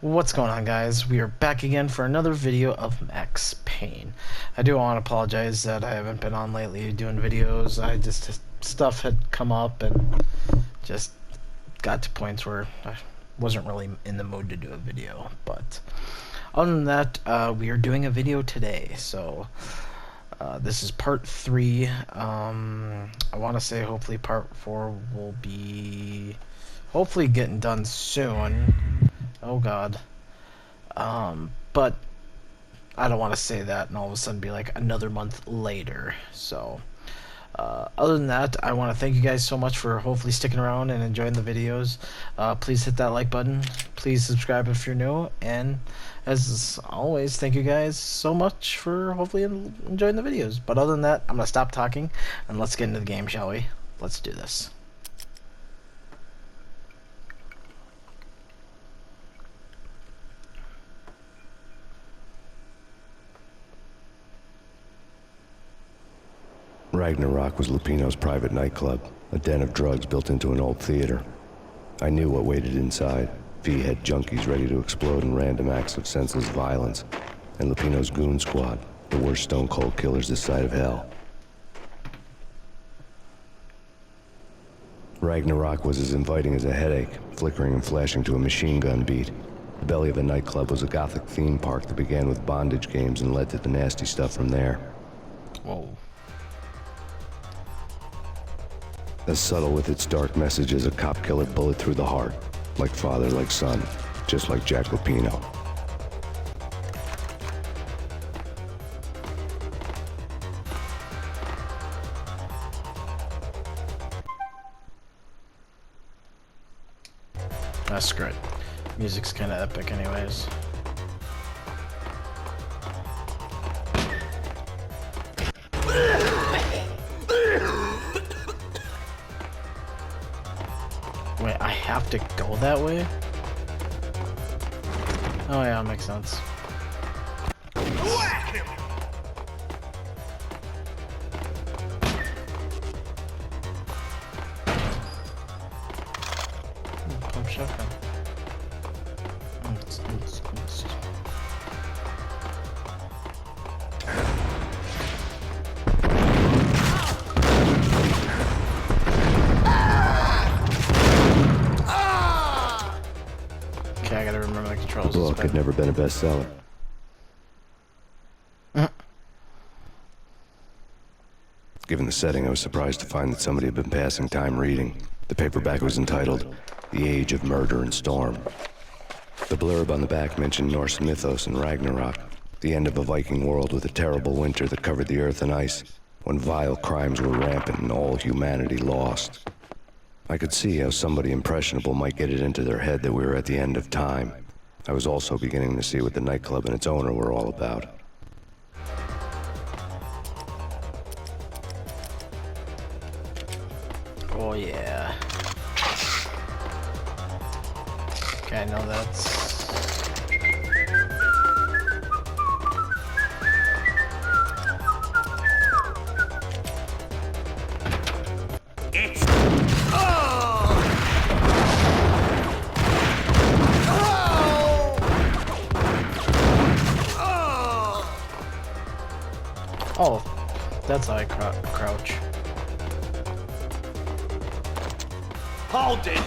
What's going on, guys? We are back again for another video of Max Payne. I do want to apologize that I haven't been on lately doing videos. Stuff had come up and just got to points where I wasn't really in the mood to do a video. But other than that, we are doing a video today. So this is part 3. I want to say hopefully part 4 will be hopefully getting done soon. Oh god. But I don't want to say that and all of a sudden be like another month later. So other than that, I want to thank you guys so much for hopefully sticking around and enjoying the videos. Please hit that like button, please subscribe if you're new, and as always, thank you guys so much for hopefully enjoying the videos. But other than that, I'm gonna stop talking and let's get into the game, shall we? Let's do this. Ragnarok was Lupino's private nightclub, a den of drugs built into an old theater. I knew what waited inside: V-head junkies ready to explode in random acts of senseless violence, and Lupino's goon squad, the worst stone-cold killers this side of hell. Ragnarok was as inviting as a headache, flickering and flashing to a machine gun beat. The belly of the nightclub was a gothic theme park that began with bondage games and led to the nasty stuff from there. Whoa. As subtle with its dark message as a cop killer bullet through the heart. Like father, like son, just like Jack Lupino. That's great. Music's kind of epic anyways. Wait, I have to go that way? Oh yeah, makes sense. Whack him! Pump shotgun. Okay, I gotta remember the controls. The book had never been a bestseller. Given the setting, I was surprised to find that somebody had been passing time reading. The paperback was entitled The Age of Murder and Storm. The blurb on the back mentioned Norse mythos and Ragnarok, the end of a Viking world with a terrible winter that covered the earth in ice, when vile crimes were rampant and all humanity lost. I could see how somebody impressionable might get it into their head that we were at the end of time. I was also beginning to see what the nightclub and its owner were all about. Oh yeah. Okay, I know that's... Oh, that's how I crouch. Hold it!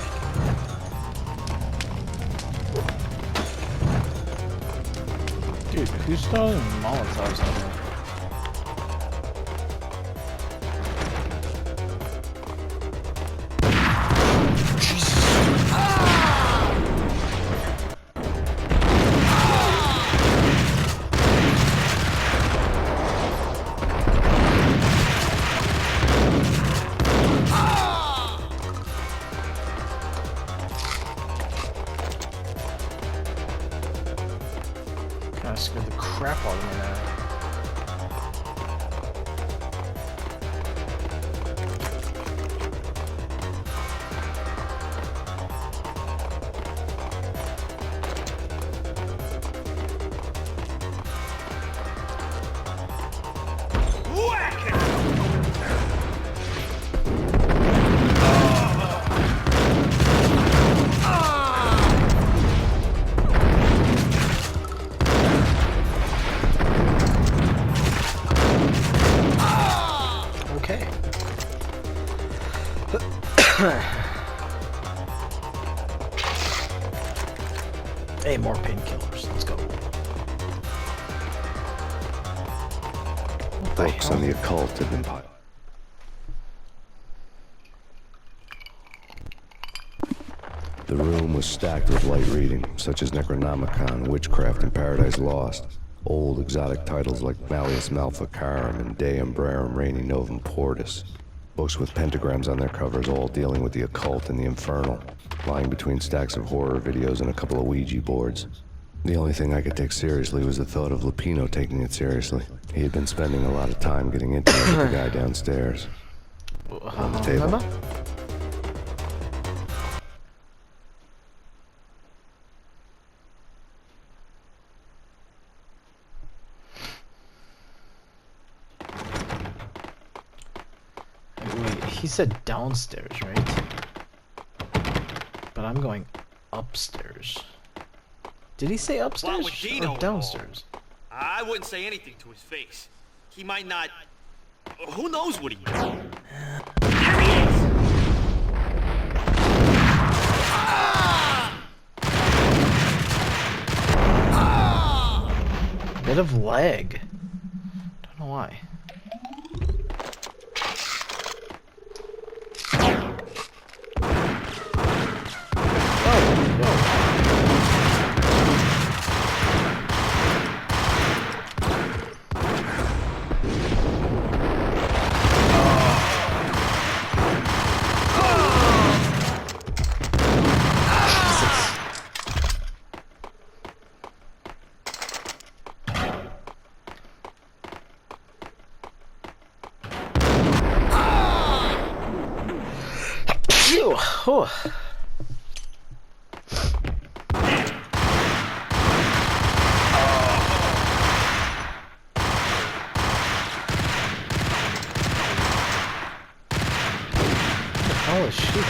Dude, who's throwing Molotovs out there? Kinda scared the crap out of me now. Whack him! Hey, more painkillers. Let's go. What the Books hell? on the occult have been piled. The room was stacked with light reading, such as Necronomicon, Witchcraft, and Paradise Lost. Old exotic titles like Malleus Maleficarum and De Umbrarum Reini Novum Portus. Books with pentagrams on their covers, all dealing with the occult and the infernal, lying between stacks of horror videos and a couple of Ouija boards. The only thing I could take seriously was the thought of Lupino taking it seriously. He had been spending a lot of time getting intimate with the guy downstairs. On the table. Remember? Wait, he said downstairs, right? But I'm going upstairs. Did he say upstairs with Dino or downstairs? I wouldn't say anything to his face. He might not. Who knows what he did? There he is! Bit of lag. Don't know why. Phew. Oh. Holy shit.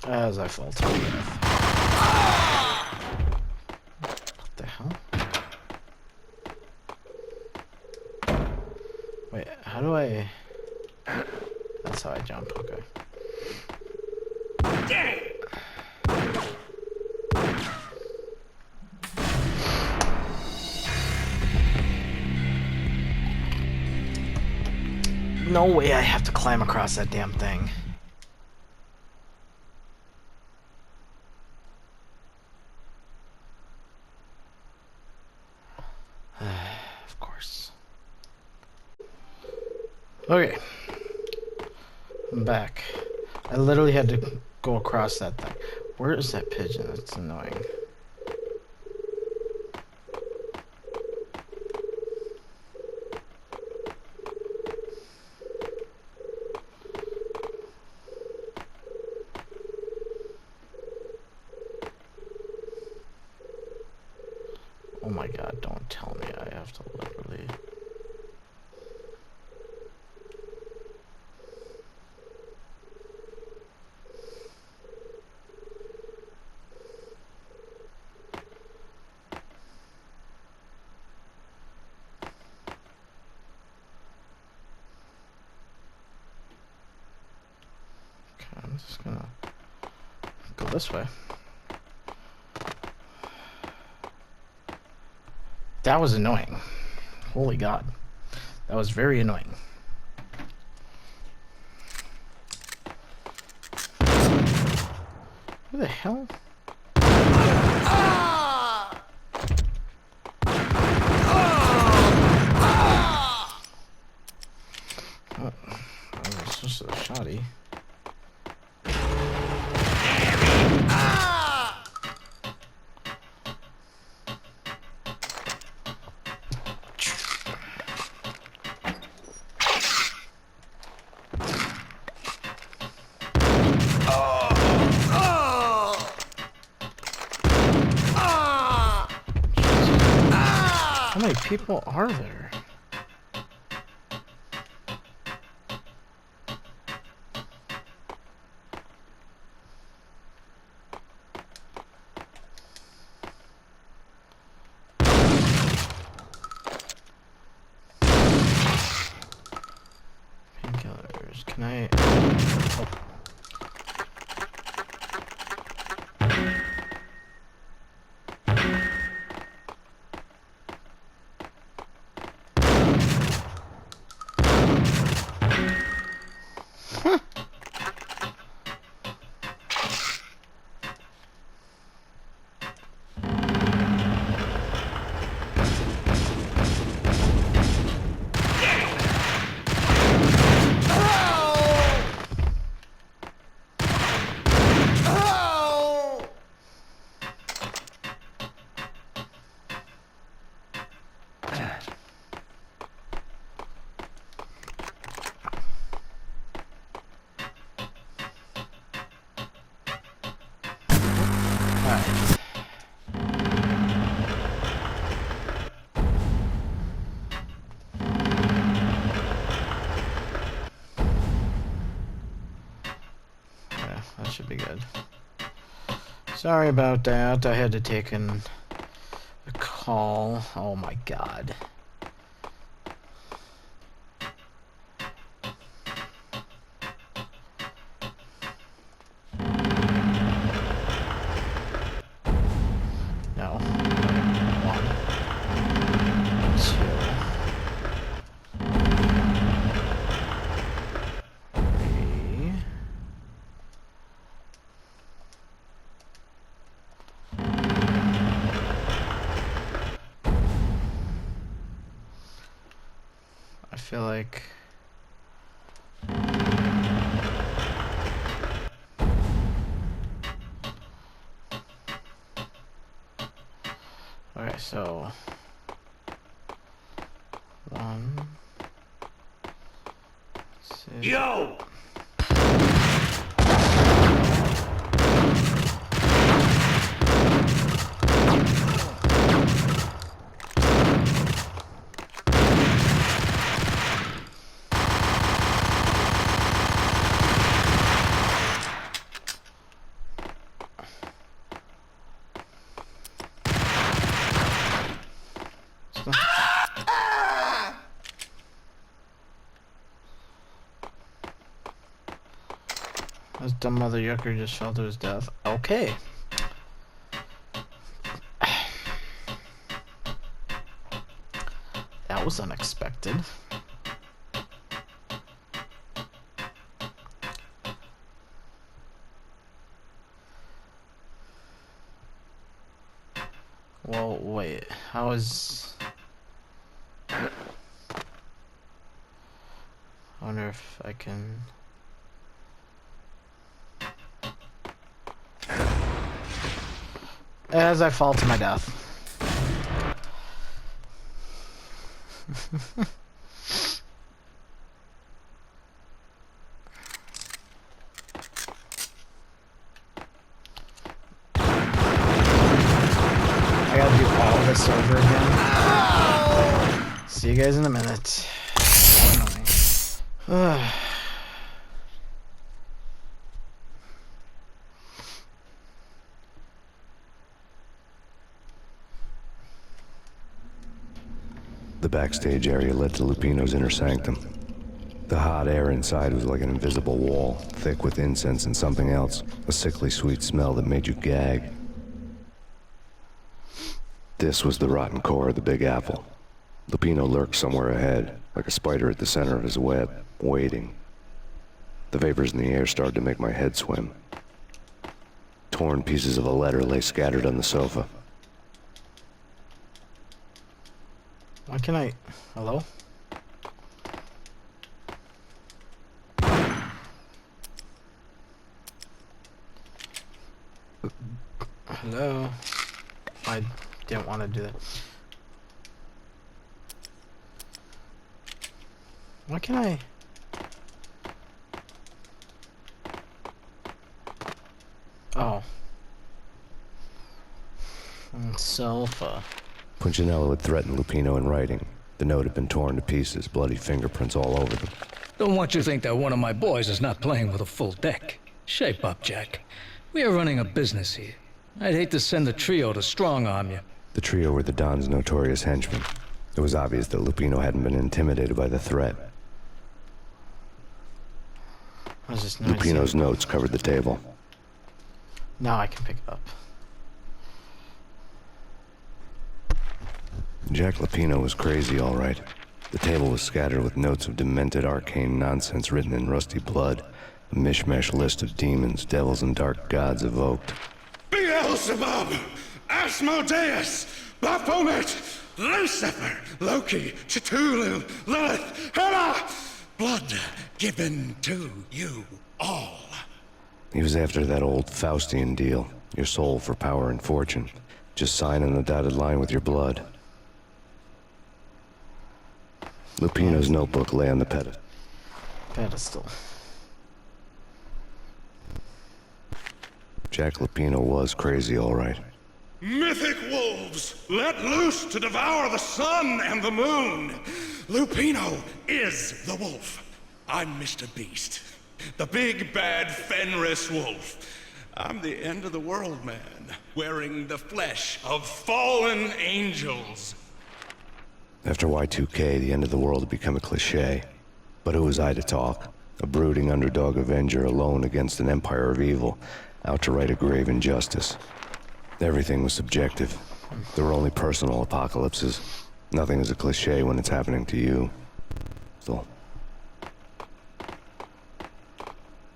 As I fall to my death. What the hell? Wait, how do I... That's how I jump, okay. No way I have to climb across that damn thing. Of course. Okay. I'm back. I literally had to go across that thing. Where is that pigeon? That's annoying. Oh my god, don't tell me I have to literally... Okay, I'm just gonna go this way. That was annoying. Holy god. That was very annoying. Who the hell? Oh, that was just a shoddy. How many people are there? Can I... Oh. That should be good. Sorry about that. I had to take a call. Oh my god. No. 1, 2, 3. I feel like okay, so 1, 6. Yo! This dumb mother yucker just fell to his death. Okay. That was unexpected. Well, wait. How is... I wonder if I can... As I fall to my death. I gotta do all this over again. See you guys in a minute. Ugh. The backstage area led to Lupino's inner sanctum. The hot air inside was like an invisible wall, thick with incense and something else, a sickly sweet smell that made you gag. This was the rotten core of the Big Apple. Lupino lurked somewhere ahead, like a spider at the center of his web, waiting. The vapors in the air started to make my head swim. Torn pieces of a letter lay scattered on the sofa. Why can I... Hello? Hello? I didn't want to do that. Why can I... Oh. Sofa. Punchinello had threatened Lupino in writing. The note had been torn to pieces, bloody fingerprints all over them. Don't want you to think that one of my boys is not playing with a full deck. Shape up, Jack. We are running a business here. I'd hate to send the trio to strong-arm you. The trio were the Don's notorious henchmen. It was obvious that Lupino hadn't been intimidated by the threat. I was just noticing. Lupino's notes covered the table. Now I can pick it up. Jack Lupino was crazy, all right. The table was scattered with notes of demented arcane nonsense written in rusty blood. A mishmash list of demons, devils, and dark gods evoked. Beelzebub, Asmodeus, Baphomet, Lucifer, Loki, Cthulhu, Lilith, Hela! Blood given to you all. He was after that old Faustian deal. Your soul for power and fortune. Just sign on the dotted line with your blood. Lupino's notebook lay on the Pedestal. Jack Lupino was crazy, all right. Mythic wolves, let loose to devour the sun and the moon. Lupino is the wolf. I'm Mr. Beast, the big bad Fenris wolf. I'm the end of the world man, wearing the flesh of fallen angels. After Y2K, the end of the world had become a cliché. But who was I to talk? A brooding underdog avenger alone against an empire of evil, out to right a grave injustice. Everything was subjective. There were only personal apocalypses. Nothing is a cliché when it's happening to you. Still.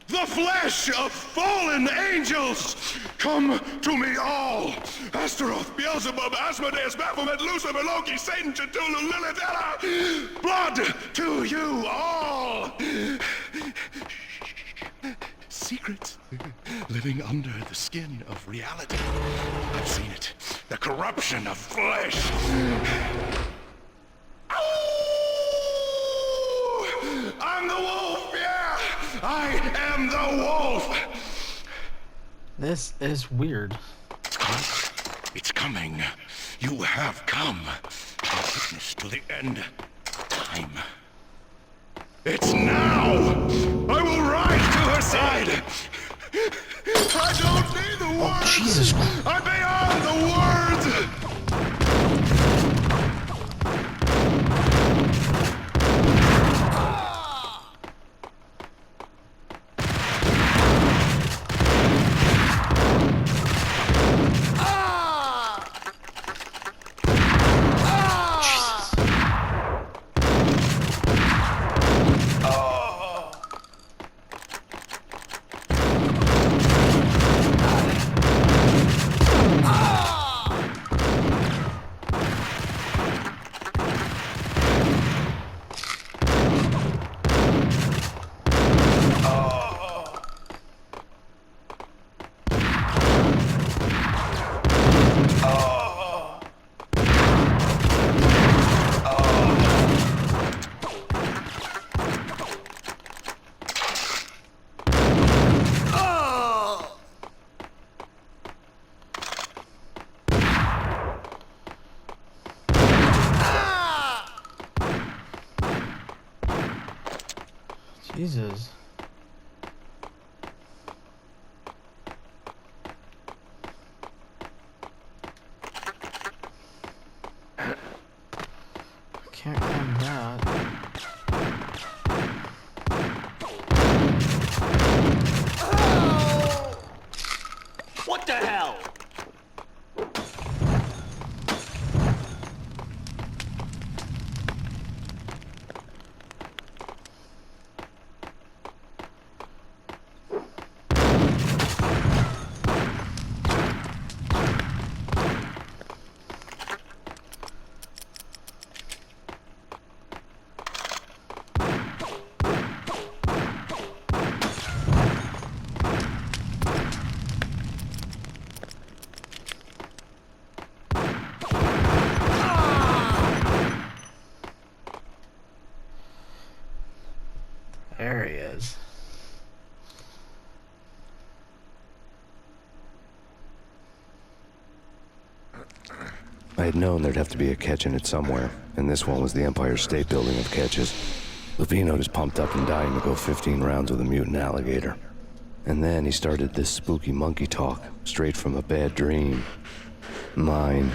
The flesh of fallen angels! Come to me all! Astaroth, Beelzebub, Asmodeus, Baphomet, Lucifer, Loki, Satan, Cthulhu, Lilith, Hela! Blood to you all! Secrets living under the skin of reality. I've seen it. The corruption of flesh. Ow! I'm the wolf, yeah! I am the wolf! This is weird. It's coming. You have come. A witness to the end of time. It's now! I will rise to her side! I don't need the words! Oh, Jesus. I'm beyond the words! Jesus. Can't climb that. What the hell? There he is. I had known there'd have to be a catch in it somewhere, and this one was the Empire State Building of catches. Lupino was pumped up and dying to go 15 rounds with a mutant alligator. And then he started this spooky monkey talk, straight from a bad dream. Mine.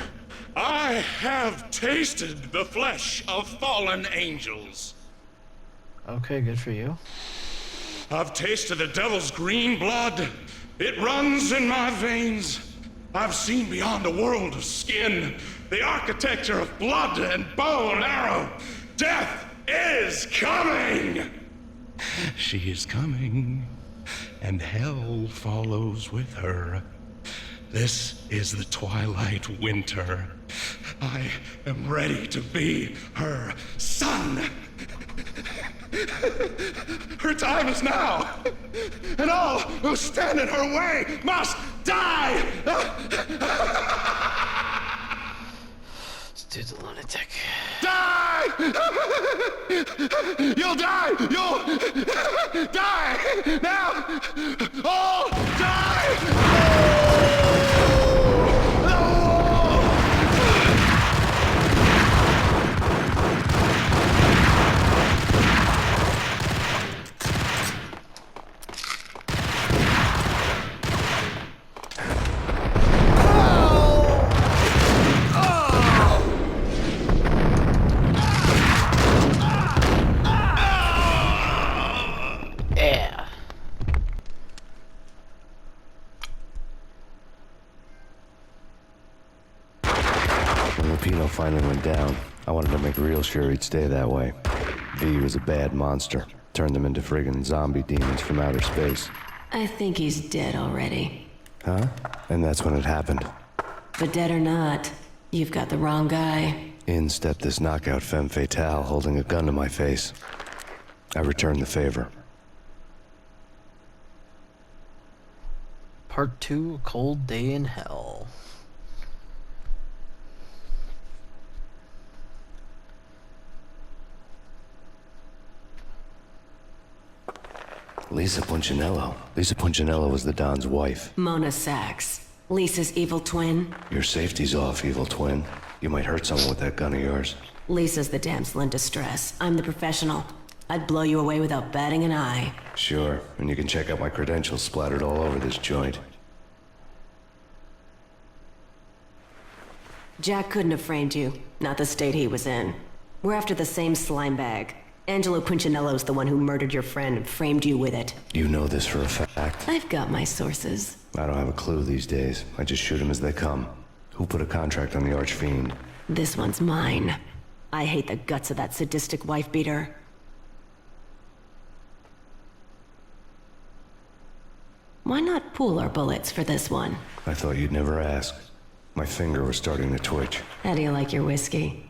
I have tasted the flesh of fallen angels. Okay, good for you. I've tasted the devil's green blood. It runs in my veins. I've seen beyond a world of skin, the architecture of blood and bow and arrow. Death is coming! She is coming, and hell follows with her. This is the twilight winter. I am ready to be her son. Her time is now, and all who stand in her way must die! This dude's a lunatic. Die! You'll die! You'll die! Now! All die! Yeah. When Lupino finally went down, I wanted to make real sure he'd stay that way. V was a bad monster. Turned them into friggin' zombie demons from outer space. I think he's dead already. Huh? And that's when it happened. But dead or not, you've got the wrong guy. In stepped this knockout femme fatale holding a gun to my face. I returned the favor. Part 2, A Cold Day in Hell. Lisa Punchinello. Lisa Punchinello was the Don's wife. Mona Sachs, Lisa's evil twin. Your safety's off, evil twin. You might hurt someone with that gun of yours. Lisa's the damsel in distress. I'm the professional. I'd blow you away without batting an eye. Sure, and you can check out my credentials splattered all over this joint. Jack couldn't have framed you. Not the state he was in. We're after the same slime bag. Angelo Punchinello's the one who murdered your friend and framed you with it. You know this for a fact. I've got my sources. I don't have a clue these days. I just shoot them as they come. Who put a contract on the Archfiend? This one's mine. I hate the guts of that sadistic wife-beater. Why not pool our bullets for this one? I thought you'd never ask. My finger was starting to twitch. How do you like your whiskey?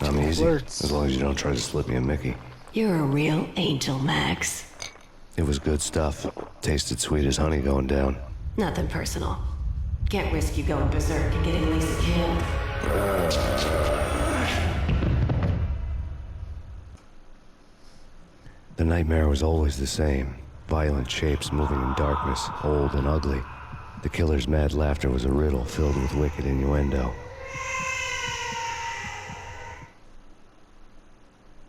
I'm easy, Flirts. as long as you don't try to slip me a Mickey. You're a real angel, Max. It was good stuff. Tasted sweet as honey going down. Nothing personal. Can't risk you going berserk and getting Lisa killed. The nightmare was always the same. Violent shapes moving in darkness, old and ugly. The killer's mad laughter was a riddle filled with wicked innuendo.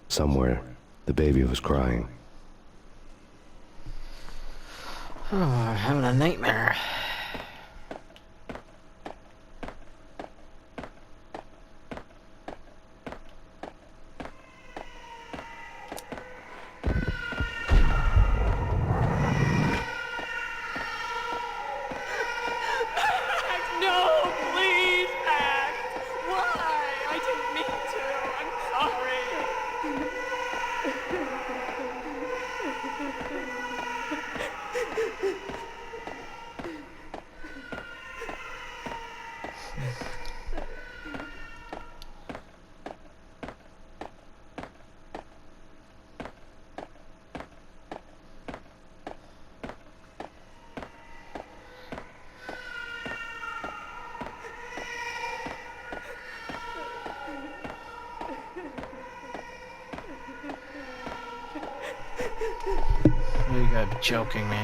Somewhere, the baby was crying. Oh, I'm having a nightmare. No, please, Max. Why? I didn't mean to. I'm sorry. You gotta be joking me.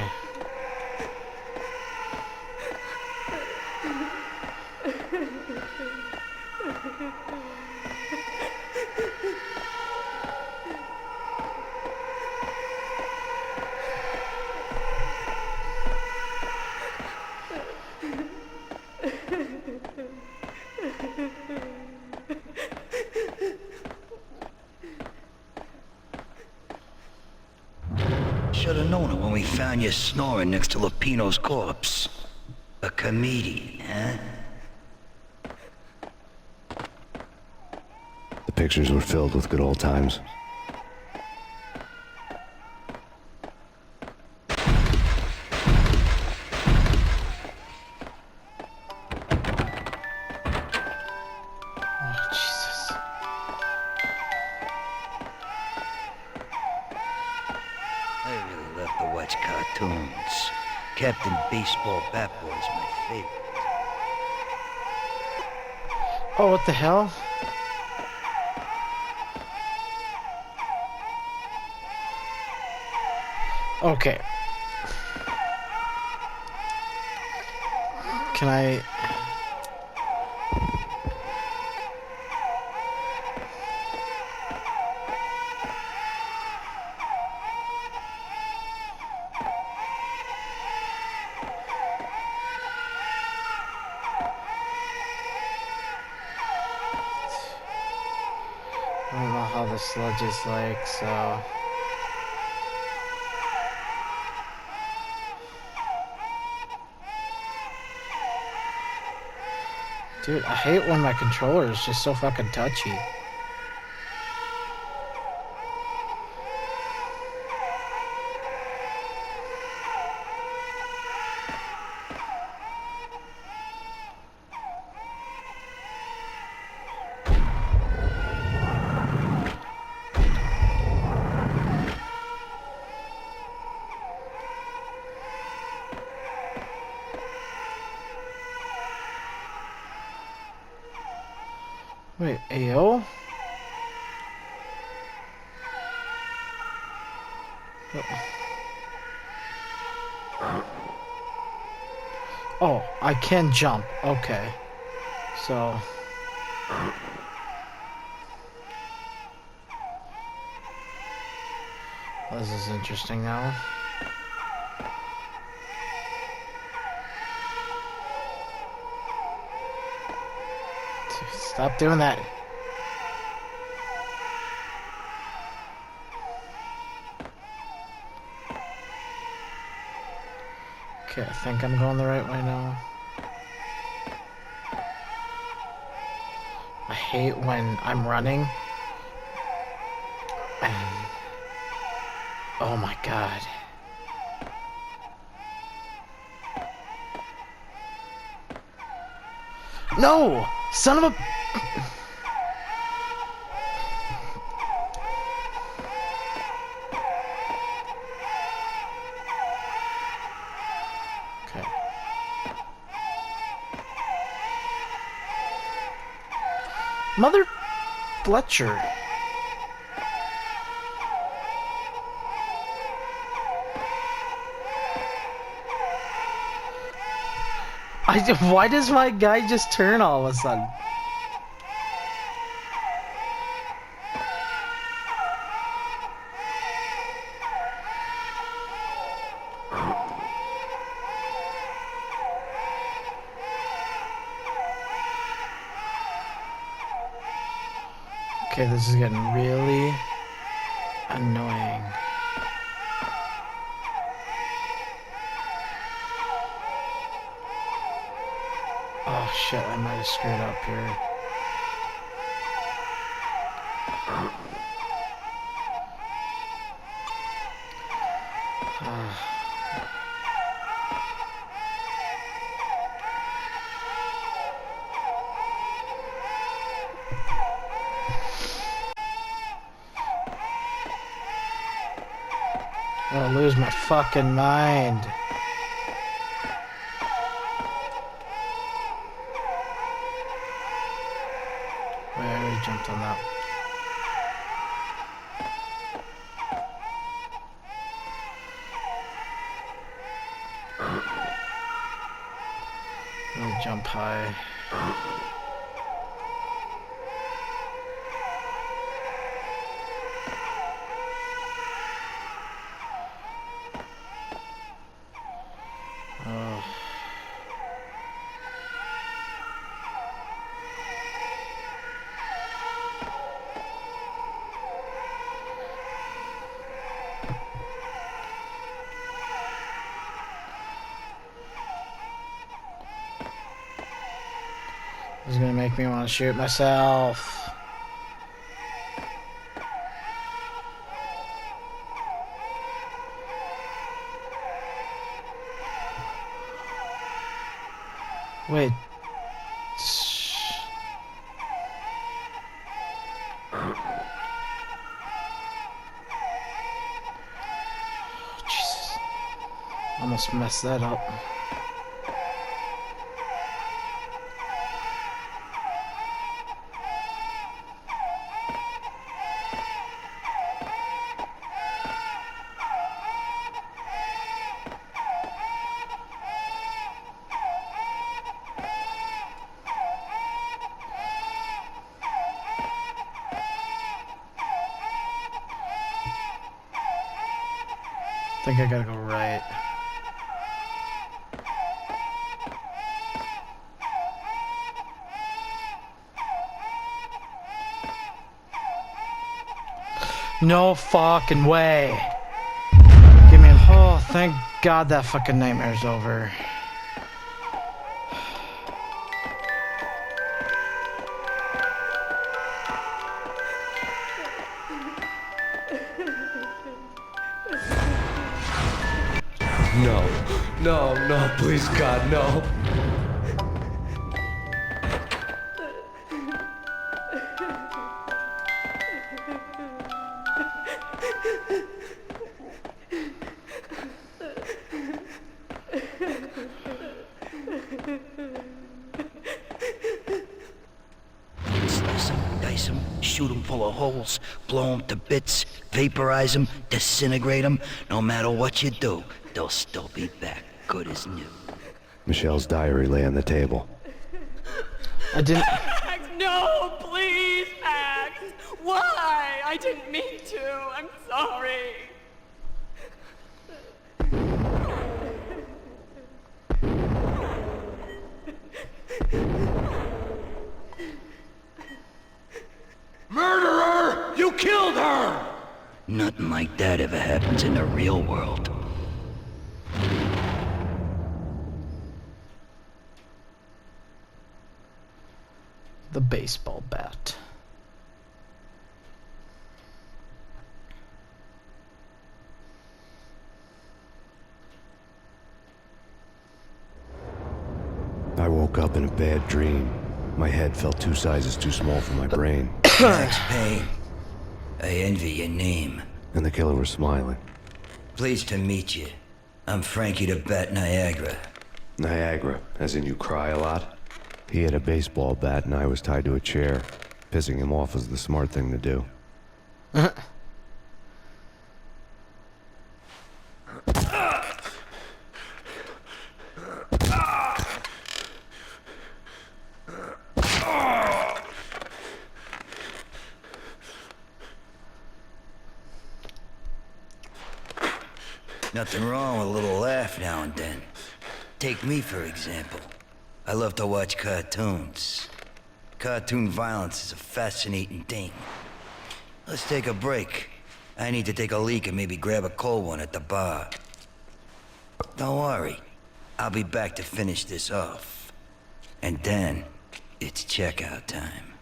should have known it when we found you snoring next to Lupino's corpse. A comedian, huh? The pictures were filled with good old times. Oh, Jesus. I really love to watch cartoons. Captain Baseball Bat Boy is my favorite. Oh, what the hell? Okay. Can I... I don't know how the sludge is like, so... Dude, I hate when my controller is just so fucking touchy. Wait, AO? Oh, I can jump. Okay. So... Well, this is interesting now. Stop doing that. Okay, I think I'm going the right way now. I hate when I'm running. And... Oh my god. No! Son of a... Okay. Mother Fletcher. Why does my guy just turn all of a sudden? Okay, this is getting really annoying. Oh shit, I might have screwed up here. I'm gonna lose my fucking mind. Wait, I already jumped on that. Let me jump high. Oh. make me want to shoot myself. Wait. Jesus. Almost messed that up. I think I gotta go right. No fucking way. Give me a... Oh, thank God that fucking nightmare's over. No, please, God, no. Slice them, dice them, shoot them full of holes, blow them to bits, vaporize them, disintegrate them. No matter what you do, they'll still be back, good as new. Michelle's diary lay on the table. I didn't... Max, no, please, Max. Why? I didn't mean to. I'm sorry. Murderer! You killed her! Nothing like that ever happens in the real world. The baseball bat. I woke up in a bad dream. My head felt 2 sizes too small for my brain. Max Payne. I envy your name. And the killer was smiling. Pleased to meet you. I'm Frankie the Bat Niagara. Niagara, as in you cry a lot? He had a baseball bat and I was tied to a chair. Pissing him off was the smart thing to do. Nothing wrong with a little laugh now and then. Take me, for example. I love to watch cartoons. Cartoon violence is a fascinating thing. Let's take a break. I need to take a leak and maybe grab a cold one at the bar. Don't worry. I'll be back to finish this off. And then, it's checkout time.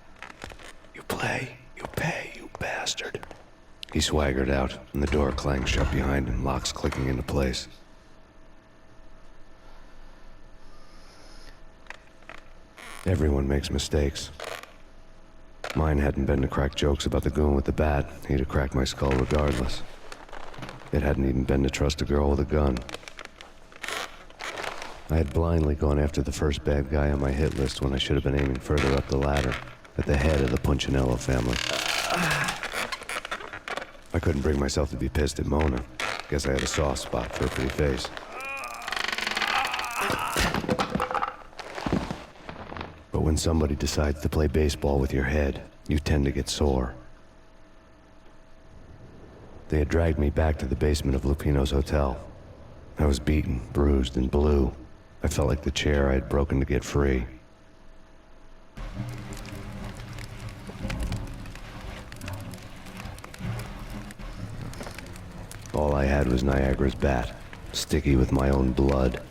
You play, you pay, you bastard. He swaggered out, and the door clanged shut behind him, locks clicking into place. Everyone makes mistakes. Mine hadn't been to crack jokes about the goon with the bat. He'd have cracked my skull regardless. It hadn't even been to trust a girl with a gun. I had blindly gone after the first bad guy on my hit list when I should have been aiming further up the ladder, at the head of the Punchinello family. I couldn't bring myself to be pissed at Mona. Guess I had a soft spot for her pretty face. But when somebody decides to play baseball with your head, you tend to get sore. They had dragged me back to the basement of Lupino's hotel. I was beaten, bruised, and blue. I felt like the chair I had broken to get free. All I had was Niagara's bat, sticky with my own blood.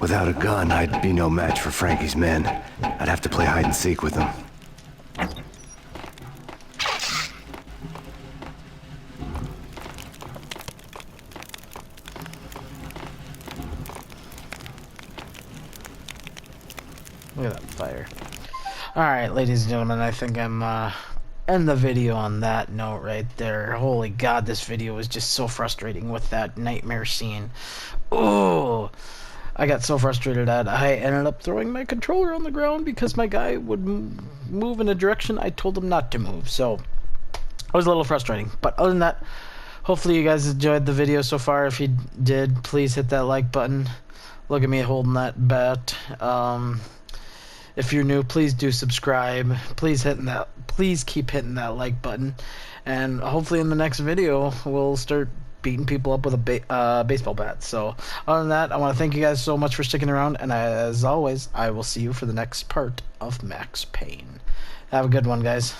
Without a gun, I'd be no match for Frankie's men. I'd have to play hide and seek with them. Look at that fire. Alright, ladies and gentlemen, I think I'm end the video on that note right there. Holy God, this video was just so frustrating with that nightmare scene. Oh, I got so frustrated that I ended up throwing my controller on the ground because my guy would move in a direction I told him not to move. So it was a little frustrating. But other than that, hopefully you guys enjoyed the video so far. If you did, please hit that like button. Look at me holding that bat. If you're new, please do subscribe. Please keep hitting that like button, and hopefully in the next video we'll start beating people up with a baseball bat. So other than that, I want to thank you guys so much for sticking around, and as always, I will see you for the next part of Max Payne. Have a good one, guys.